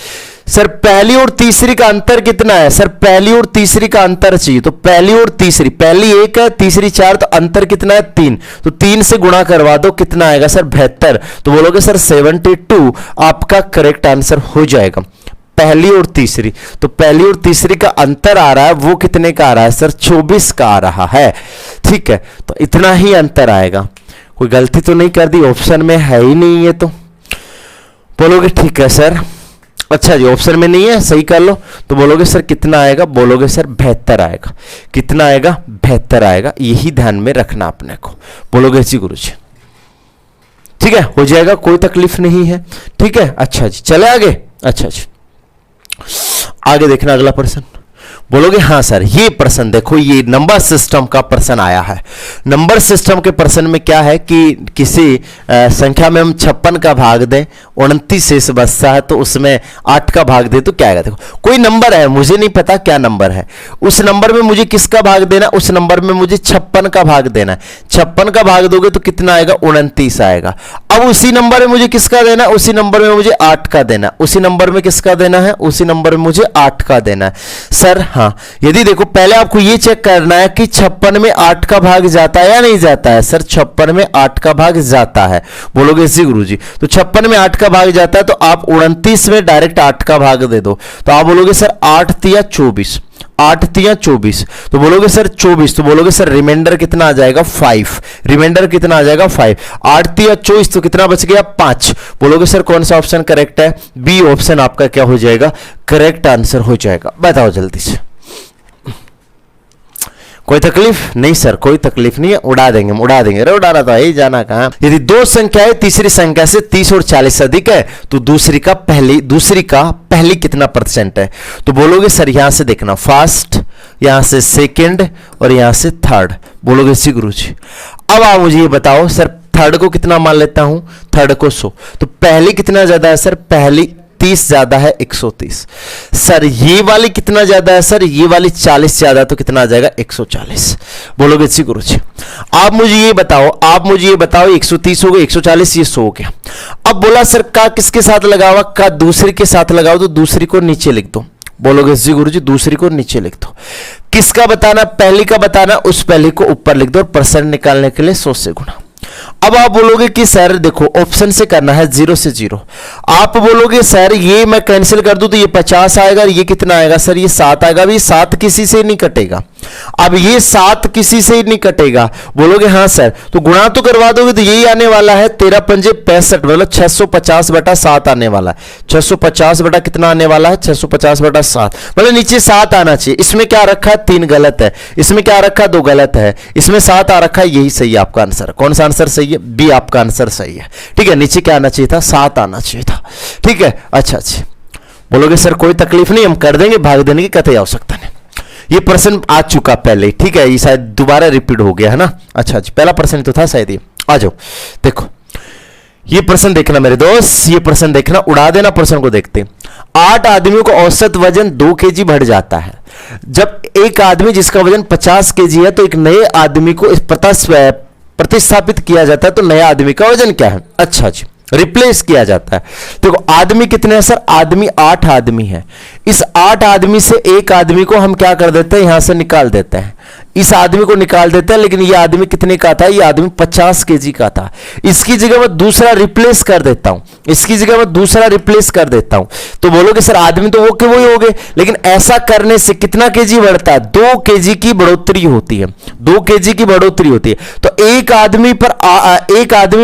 सर, पहली और तीसरी का अंतर कितना है, सर पहली और तीसरी का अंतर चाहिए, तो पहली और तीसरी, पहली 1 है, तीसरी 4, तो अंतर कितना है 3, तो 3 से गुणा करवा दो, कितना आएगा सर 72। तो बोलोगे सर 72 आपका करेक्ट आंसर हो जाएगा। पहली और तीसरी, तो पहली और तीसरी का अंतर आ रहा है, वो कितने का आ रहा है सर 24 का आ रहा है। ठीक है, तो इतना ही अंतर आएगा। कोई गलती तो नहीं कर दी, ऑप्शन में है ही नहीं है, तो बोलोगे ठीक है सर, अच्छा जी ऑप्शन में नहीं है, सही कर लो। तो बोलोगे सर कितना आएगा, बोलोगे सर 72 आएगा। कितना आएगा, 72 आएगा, यही ध्यान में रखना अपने को। बोलोगे जी गुरुजी, ठीक है, हो जाएगा, कोई तकलीफ नहीं है। ठीक है, अच्छा जी चले आगे। अच्छा जी आगे देखना अगला प्रश्न। बोलोगे हाँ सर, ये प्रश्न देखो, ये नंबर सिस्टम का प्रश्न आया है। नंबर सिस्टम के प्रश्न में क्या है कि किसी संख्या में हम 56 का भाग दें, 29 शेष बचता है, तो उसमें 8 का भाग दे तो क्या आएगा। देखो कोई नंबर है, मुझे नहीं पता क्या नंबर है, उस नंबर में मुझे किसका भाग देना, उस नंबर में मुझे 56 का भाग देना है। 56 का भाग दोगे तो कितना आएगा, 29 आएगा। अब उसी नंबर में मुझे किसका देना है, उसी नंबर में मुझे 8 का देना, उसी नंबर में किसका देना है, उसी नंबर में मुझे 8 का देना है। सर हाँ, यदि देखो पहले आपको ये चेक करना है कि 56 में 8 का भाग जाता है या नहीं जाता है। सर 56 में 8 का भाग जाता है। बोलोगे जी गुरुजी, तो 56 में 8 का भाग जाता है, तो आप 29 में डायरेक्ट 8 का भाग दे दो, तो आप बोलोगे सर 8 तिया 24, 8 तिया 24, तो बोलोगे सर 24, तो बोलोगे सर रिमाइंडर कितना आ जाएगा 5, रिमाइंडर कितना आ जाएगा 5, 8 तिया 24, तो कितना बच गया 5। बोलोगे सर कौन सा ऑप्शन करेक्ट है, बी ऑप्शन आपका क्या हो जाएगा, करेक्ट आंसर हो जाएगा। बताओ जल्दी से, कोई तकलीफ नहीं सर, कोई तकलीफ नहीं है, उड़ा देंगे हम, उड़ा देंगे। अरे उड़ाना तो है, जाना कहां। यदि 2 संख्याएं तीसरी संख्या से 30 और 40 से अधिक है, तो दूसरी का पहली कितना % है। तो बोलोगे सर यहां से देखना, फर्स्ट, यहां से सेकंड और यहां से थर्ड। बोलोगे सी गुरुजी। अब आप मुझे ये बताओ सर, थर्ड को कितना मान लेता हूं, थर्ड को 100, तो पहली कितना ज्यादा है सर, पहली 30 ज्यादा है 130। सर ये वाली कितना ज्यादा है? सर ये वाली 40 ज्यादा, तो कितना आ जाएगा? 140। बोलोगे जी गुरु जी आप मुझे ये बताओ 130 हो गया, 140, ये 100 हो गया। अब बोला सर का किसके साथ लगा हुआ? का दूसरी के साथ लगाओ, तो दूसरी को नीचे लिख दो। बोलोगे जी गुरु जी दूसरी को नीचे लिख दो। किसका बताना? पहली का बताना, उस पहली को ऊपर लिख दो और परसेंट निकालने के लिए 100 से गुना। अब आप बोलोगे कि सर देखो ऑप्शन से करना है 0 से 0। आप बोलोगे सर ये मैं कैंसिल कर दूं तो ये 50 आएगा, ये कितना आएगा? सर ये 7 आएगा। अब ये 7 किसी से नहीं कटेगा, अब ये 7 किसी से नहीं कटेगा। बोलोगे हाँ सर, तो गुणा तो करवा दोगे तो यही आने वाला है 13 पंजे 65, मतलब 650 बटा 7 आने वाला है। 650 बटा कितना आने वाला है? 650 बटा 7, मतलब नीचे 7 आना चाहिए। इसमें क्या रखा है? 3 गलत है। इसमें क्या रखा? 2 गलत है। इसमें 7 आ रखा है, यही सही है आपका आंसर। कौन सा आंसर सही है? बी आपका आंसर सही है। ठीक है, नीचे क्या आना चाहिए था? 7 आना चाहिए था। ठीक है, अच्छा अच्छा। बोलोगे सर कोई तकलीफ नहीं, हम कर देंगे, भाग देने की कतई आवश्यकता नहीं। ये प्रश्न आ चुका पहले, ठीक है, ये शायद दोबारा रिपीट हो गया है ना। अच्छा जी, पहला प्रश्न तो था शायद ये। आ जाओ देखो ये प्रश्न देखना मेरे दोस्त, ये प्रश्न देखना, उड़ा देना प्रश्न को। देखते 8 आदमियों का औसत वजन 2 केजी बढ़ जाता है। जब एक आदमी जिसका वजन 50 केजी है तो एक नए आदमी को प्रतिस्थापित किया जाता है, तो नया आदमी का वजन क्या है? अच्छा जी, रिप्लेस किया जाता है। देखो आदमी कितने हैं सर? आदमी 8 आदमी है। इस 8 आदमी से एक आदमी को हम क्या कर देते हैं? यहां से निकाल देते हैं, इस आदमी को निकाल देते हैं। लेकिन ये आदमी कितने का था? ये आदमी 50 केजी का था। इसकी जगह मैं दूसरा रिप्लेस कर देता हूं, इसकी जगह मैं दूसरा रिप्लेस कर देता हूं। तो बोलोगे सर आदमी तो होके वही हो गए, लेकिन ऐसा करने से कितना केजी बढ़ता है? 2 केजी की बढ़ोतरी होती है, 2 केजी की बढ़ोतरी होती है। तो एक आदमी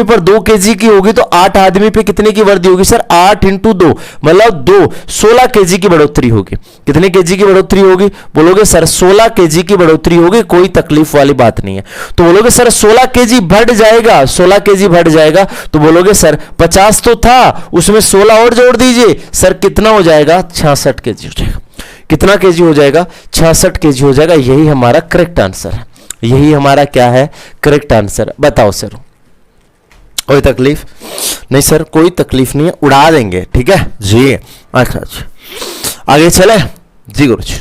पर 2 केजी की होगी, तो 8 आदमी पे कितने की वृद्धि होगी? सर 8 × 2 मतलब 2, 16 केजी की बढ़ोतरी होगी। कितने केजी की बढ़ोतरी होगी? बोलोगे सर 16 केजी की बढ़ोतरी होगी, कोई तकलीफ वाली बात नहीं है। तो बोलोगे सर 16 केजी बढ़ जाएगा, 16 केजी बढ़ जाएगा। तो बोलोगे सर 50 तो था, उसमें 16 और जोड़ दीजिए। सर कितना हो जाएगा? 66 केजी हो जाएगा। कितना केजी हो जाएगा? 66 केजी हो जाएगा। यही हमारा करेक्ट आंसर है, यही हमारा क्या है? Correct answer. बताओ सर कोई तकलीफ नहीं? सर कोई तकलीफ नहीं है, उड़ा देंगे। ठीक है जी। अच्छा अच्छा, आगे चले जी गुरु जी।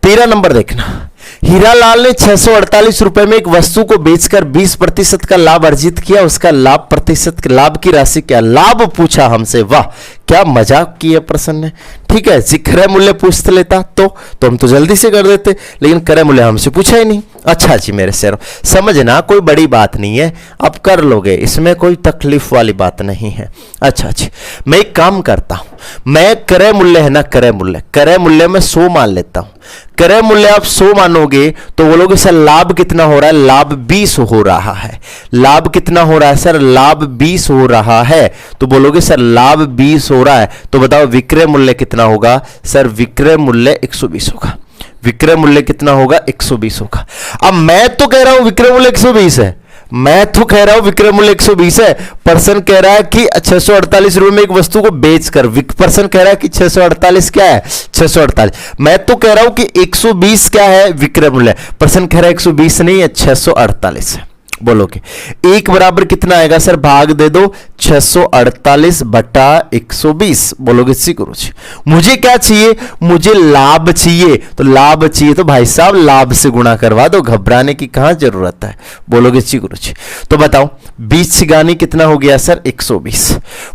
13 नंबर देखना। हीरालाल ने 648 रुपए में एक वस्तु को बेचकर 20% का लाभ अर्जित किया। उसका लाभ की राशि क्या? लाभ पूछा हमसे, वाह क्या मजाक किया प्रश्न ने। ठीक है जी, क्रय मूल्य पूछ लेता तो हम तो जल्दी से कर देते, लेकिन क्रय मूल्य हमसे पूछा ही नहीं। अच्छा जी मेरे शेरों, समझना कोई बड़ी बात नहीं है, आप कर लोगे, इसमें कोई तकलीफ वाली बात नहीं है। अच्छा जी, मैं एक काम करता हूं, मैं क्रय मूल्य है ना, क्रय मूल्य में 100 मान लेता हूं। क्रय मूल्य आप 100 मानोगे तो बोलोगे सर लाभ कितना हो रहा है? लाभ 20 हो रहा है। लाभ कितना हो रहा है सर? लाभ 20 हो रहा है। तो बोलोगे सर लाभ 20 हो रहा है, तो बताओ विक्रय मूल्य कितना होगा? सर विक्रय मूल्य 120 होगा। विक्रय मूल्य कितना होगा? 120 होगा। अब मैं तो कह रहा हूं विक्रय मूल्य 120 है, मैं तो कह रहा हूं विक्रय मूल्य 120 है। पर्सन कह रहा है कि 648 रुपए में एक वस्तु को बेचकर, पर्सन कह रहा है कि 648 क्या है? 648। मैं तो कह रहा हूं कि 120 क्या है? विक्रय मूल्य। पर्सन कह रहा है 120 नहीं है, 648 है। बोलोगे एक बराबर कितना आएगा सर? भाग दे दो 648 बटा 120। बोलोगे सी गुरु जी मुझे क्या चाहिए? मुझे लाभ चाहिए। तो लाभ चाहिए तो भाई साहब लाभ से गुणा करवा दो, घबराने की कहां जरूरत है। बोलोगे सी गुरु जी। तो बताओ 20 गानी कितना हो गया सर? 120।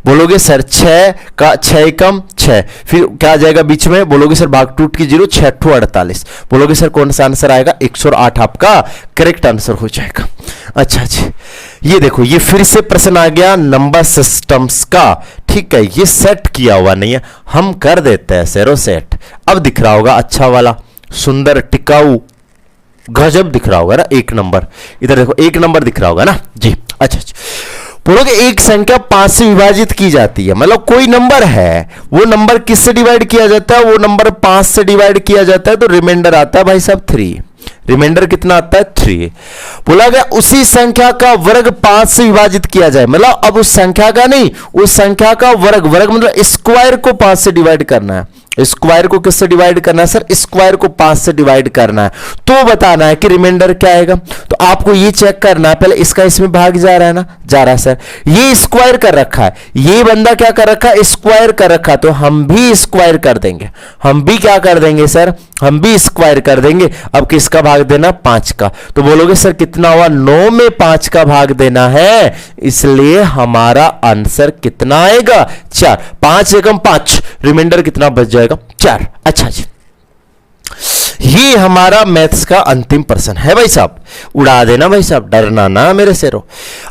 बोलोगे सर 6 कम 6, फिर क्या आ जाएगा बीच में? बोलोगे सर भाग टूट की 0, 6 × 48। बोलोगे सर कौन सा आंसर आएगा? 108 आपका करेक्ट आंसर हो जाएगा। अच्छा जी, ये देखो ये फिर से प्रश्न आ गया नंबर सिस्टम्स का। ठीक है, ये सेट किया हुआ नहीं है, हम कर देते हैं सेरो सेट। अब दिख रहा होगा अच्छा वाला, सुंदर, टिकाऊ, गजब दिख रहा होगा ना। 1 नंबर इधर देखो, 1 नंबर दिख रहा होगा ना जी। अच्छा बोलोगे एक संख्या 5 से विभाजित की जाती है, मतलब कोई नंबर है, वो नंबर किससे डिवाइड किया जाता है? वो नंबर 5 से डिवाइड किया जाता है, तो रिमाइंडर आता है भाई साहब 3। रिमाइंडर कितना आता है? 3। बोला गया उसी संख्या का वर्ग 5 से विभाजित किया जाए, मतलब अब उस संख्या का नहीं, उस संख्या का वर्ग मतलब स्क्वायर को 5 से डिवाइड करना है। स्क्वायर को किससे डिवाइड करना है सर? स्क्वायर को 5 से डिवाइड करना है, तो बताना है कि रिमाइंडर क्या आएगा। तो आपको ये चेक करना है, पहले इसका इसमें भाग जा रहा है ना, जा रहा है सर। ये स्क्वायर कर रखा है, ये बंदा क्या कर रखा है? स्क्वायर कर रखा है, तो हम भी स्क्वायर कर देंगे। हम भी क्या कर देंगे सर? हम भी स्क्वायर कर देंगे। अब किसका भाग देना? 5 का। तो बोलोगे सर कितना हुआ? 9 में 5 का भाग देना है, इसलिए हमारा आंसर कितना आएगा? 4। 5 एकम 5, रिमाइंडर कितना बच जाएगा? 4। अच्छा जी, ये हमारा मैथ्स का अंतिम प्रश्न है भाई साहब। उड़ा देना भाई साहब, डरना ना मेरे से रो।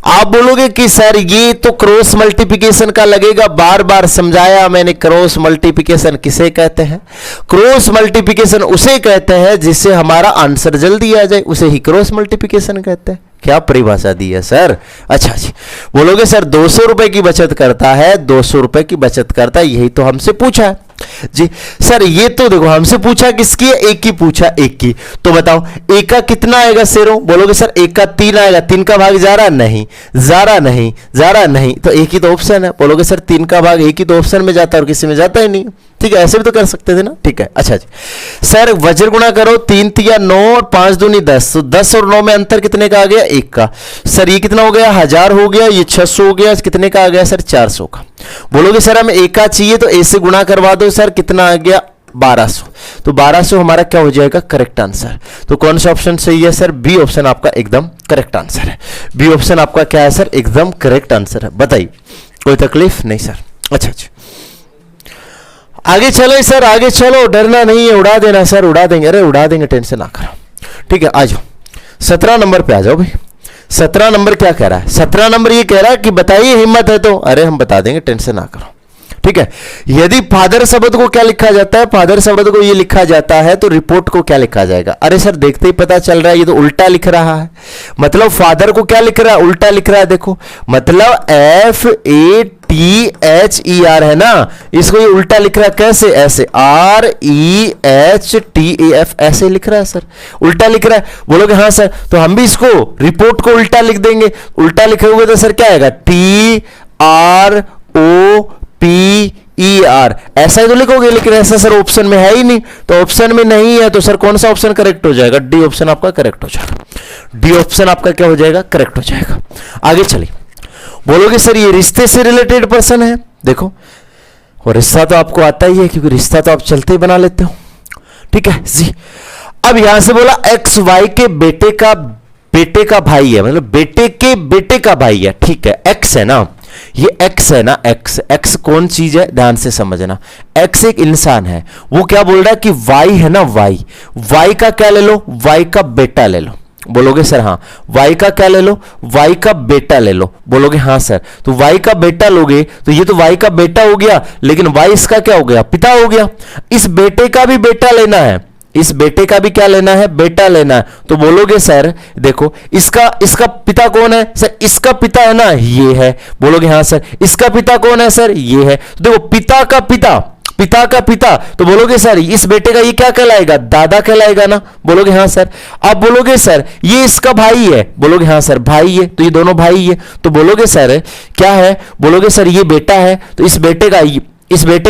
आप बोलोगे कि सर ये तो क्रॉस मल्टीप्लिकेशन का लगेगा, बार बार समझाया मैंने। क्रॉस मल्टीप्लिकेशन किसे कहते हैं? क्रॉस मल्टीप्लिकेशन उसे कहते हैं जिससे हमारा आंसर जल्दी आ जाए, उसे ही क्रॉस मल्टीप्लिकेशन कहते हैं। क्या परिभाषा दी है सर? अच्छा जी, बोलोगे सर 200 रुपए की बचत करता है, 200 रुपए की बचत करता है, यही तो हमसे पूछा है जी। सर ये तो देखो हमसे पूछा किसकी है? एक की पूछा, एक की। तो बताओ एक का कितना आएगा शेरों? बोलोगे सर एक का 3 आएगा, 3 का भाग जा रहा नहीं, जा रहा नहीं, जा रहा नहीं, तो एक ही तो ऑप्शन है। बोलोगे सर 3 का भाग एक ही तो ऑप्शन में जाता है और किसी में जाता ही नहीं। ठीक है, ऐसे भी तो कर सकते थे ना। ठीक है, अच्छा जी सर वज्र गुणा करो, 3 तिया 9 और 5 दूनी 10, तो 10 और 9 में अंतर कितने का आ गया? 1 का। सर ये कितना हो गया? 1000 हो गया, ये 600 हो गया, कितने का आ गया सर? 400 का। बोलोगे सर हमें 1 का चाहिए, तो ए से गुणा करवा दो सर, कितना आ गया? 1200। तो 1200 हमारा क्या हो जाएगा? Correct answer. तो कौन सा ऑप्शन सही है सर? बी ऑप्शन आपका एकदम करेक्ट आंसर है। बी ऑप्शन आपका क्या है सर? एकदम करेक्ट आंसर है। बताइए, कोई तकलीफ नहीं सर? अच्छा अच्छा, आगे चलो सर, आगे चलो, डरना नहीं है, उड़ा देना सर, उड़ा देंगे। अरे उड़ा देंगे, टेंशन ना करो। ठीक है, आ जाओ 17 नंबर पे आ जाओ भाई। 17 नंबर क्या कह रहा है? 17 नंबर ये कह रहा है कि बताइए हिम्मत है तो। अरे हम बता देंगे, टेंशन ना करो। ठीक है, यदि फादर शब्द को क्या लिखा जाता है? फादर शब्द को ये लिखा जाता है, तो रिपोर्ट को क्या लिखा जाएगा? अरे सर देखते ही पता चल रहा है, ये तो उल्टा लिख रहा है। मतलब फादर को क्या लिख रहा है? उल्टा लिख रहा है। देखो मतलब FATHER है ना, इसको ये उल्टा लिख रहा है। कैसे? ऐसे REHTAF ऐसे लिख रहा है सर, उल्टा लिख रहा है। बोलोगे हाँ सर, तो हम भी इसको रिपोर्ट को उल्टा लिख देंगे। उल्टा लिखोगे तो सर क्या आएगा? TROPER ऐसा ही तो लिखोगे, लेकिन ऐसा सर ऑप्शन में है ही नहीं। तो ऑप्शन में नहीं है, तो सर कौन सा ऑप्शन करेक्ट हो जाएगा? डी ऑप्शन आपका करेक्ट हो जाएगा। डी ऑप्शन आपका क्या हो जाएगा? करेक्ट हो जाएगा। आगे चलिए, बोलोगे सर ये रिश्ते से रिलेटेड पर्सन है। देखो, और रिश्ता तो आपको आता ही है, क्योंकि रिश्ता तो आप चलते ही बना लेते हो। ठीक है जी, अब यहां से बोला एक्स वाई के बेटे का भाई है, मतलब बेटे के बेटे का भाई है। ठीक है, एक्स है ना, ये एक्स है ना, एक्स। एक्स कौन चीज है? ध्यान से समझना, एक्स एक इंसान है। वो क्या बोल रहा है कि वाई है ना, वाई। वाई का क्या ले लो? वाई का बेटा ले लो। बोलोगे सर हाँ। वाई का क्या ले लो? वाई का बेटा ले लो। बोलोगे हाँ सर। तो वाई का बेटा लोगे तो ये तो वाई का बेटा हो गया, लेकिन वाई इसका क्या हो गया? पिता हो गया। इस बेटे का भी बेटा लेना है, इस बेटे का भी क्या लेना है? बेटा लेना है। तो बोलोगे सर देखो इसका पिता कौन है? सर इसका पिता है ना, ये है। बोलोगे हाँ सर। इसका पिता कौन है? सर ये है। तो देखो पिता का पिता, पिता का पिता, तो बोलोगे सर इस बेटे का ये क्या कहलाएगा? दादा कहलाएगा ना। बोलोगे हाँ सर। अब बोलोगे सर ये इसका भाई है। बोलोगे हाँ सर भाई है, तो ये दोनों भाई है। तो बोलोगे सर क्या है? बोलोगे सर ये बेटा है, तो इस बेटे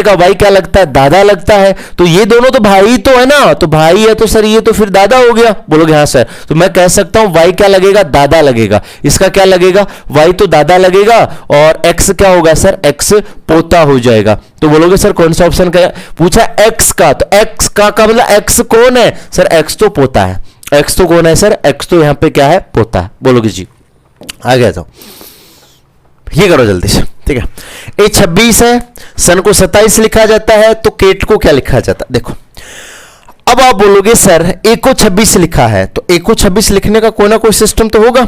का भाई क्या लगता है? दादा लगता है। तो ये दोनों तो भाई तो है ना, तो भाई है तो सर ये तो फिर दादा हो गया। बोलोगे हाँ सर। तो मैं कह सकता हूं वाई क्या लगेगा? दादा लगेगा। इसका क्या लगेगा? वाई तो दादा लगेगा, और एक्स क्या होगा सर? एक्स पोता हो जाएगा। तो बोलोगे सर कौन सा ऑप्शन का पूछा? एक्स का। तो एक्स का मतलब एक्स कौन है? सर एक्स तो पोता है। एक्स तो कौन है सर? एक्स तो यहां पे क्या है? पोता है। बोलोगे जी। आ गया तो ये करो जल्दी से। ठीक है, ए 26 है, सन को 27 लिखा जाता है, तो केट को क्या लिखा जाता है? देखो अब आप बोलोगे सर ए को 26 लिखा है, तो ए को 26 लिखने का कोई ना कोई सिस्टम तो होगा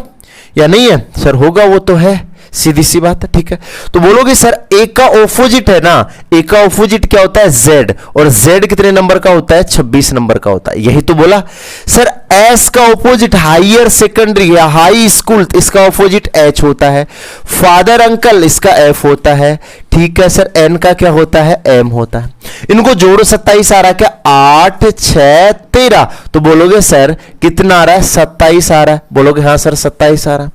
या नहीं है? सर होगा, वो तो है, सीधी सी बात है। ठीक है, तो बोलोगे सर ए का ऑपोजिट है ना, ए का ऑपोजिट क्या होता है? जेड। और जेड कितने नंबर का होता है? 26 नंबर का होता है। यही तो बोला सर। एस का ऑपोजिट हायर सेकेंडरी या हाई स्कूल, इसका ऑपोजिट एच होता है। फादर अंकल, इसका एफ होता है। ठीक है सर। एन का क्या होता है? एम होता है। इनको जोड़ो, 27 आ रहा है क्या? 8 6 13। तो बोलोगे सर कितना आ रहा है? 27 आ रहा है। बोलोगे हाँ सर 27 आ रहा है।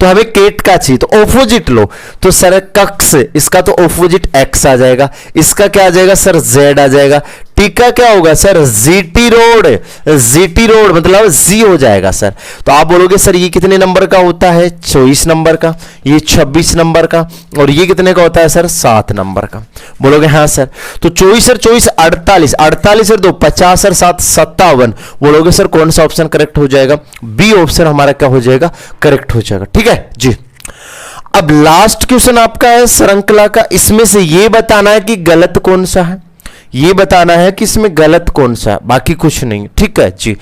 तो हमें केट का चाहिए, तो ऑपोजिट लो। तो सर कक्ष, इसका तो ऑपोजिट एक्स आ जाएगा, इसका क्या आ जाएगा सर जेड आ जाएगा। टी का क्या होगा sir GT road, GT road मतलब जी हो जाएगा सर। तो आप बोलोगे सर ये कितने नंबर का होता है, 24 नंबर का, ये 26 नंबर का, और ये कितने का होता है सर 7 नंबर का। बोलोगे हाँ सर। तो 24 और 24 48, 48 और 2 50 और 7 57। बोलोगे सर कौन सा ऑप्शन करेक्ट हो जाएगा, बी ऑप्शन हमारा क्या हो जाएगा, करेक्ट हो जाएगा। ठीक है जी। अब लास्ट क्वेश्चन आपका है श्रृंखला का, इसमें से ये बताना है कि गलत कौन सा है, ये बताना है कि इसमें गलत कौन सा है, बाकी कुछ नहीं। ठीक है जी।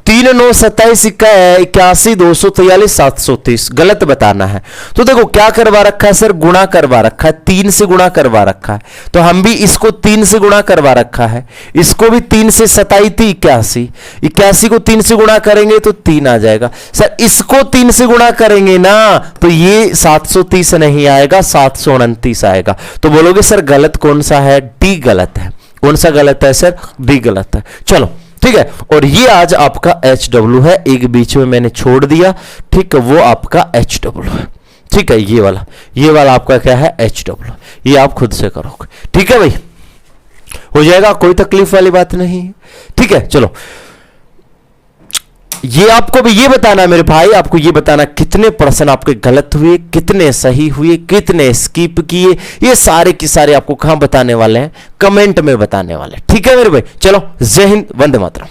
3 9 27 81 243 730 गलत बताना है। तो देखो क्या करवा रखा है सर, गुणा करवा रखा है, 3 से गुणा करवा रखा है। तो हम भी इसको 3 से गुणा करवा रखा है, इसको भी 3 से 27 81, 81 को 3 से गुणा करेंगे तो 3 आ जाएगा सर। इसको 3 से गुणा करेंगे ना तो ये 730 नहीं आएगा, 729 आएगा। तो बोलोगे सर गलत कौन सा है, डी गलत है। कौन सा गलत है सर, बी गलत है। चलो ठीक है। और ये आज आपका HW है, एक बीच में मैंने छोड़ दिया, ठीक है, वो आपका HW है। ठीक है, ये वाला आपका क्या है HW, ये आप खुद से करोगे। ठीक है भाई, हो जाएगा, कोई तकलीफ वाली बात नहीं है। ठीक है चलो, ये आपको भी ये बताना है मेरे भाई, आपको ये बताना कितने प्रश्न आपके गलत हुए, कितने सही हुए, कितने स्किप किए, ये सारे के सारे आपको कहां बताने वाले हैं, कमेंट में बताने वाले। ठीक है मेरे भाई, चलो जय हिंद, वंदे मातरम।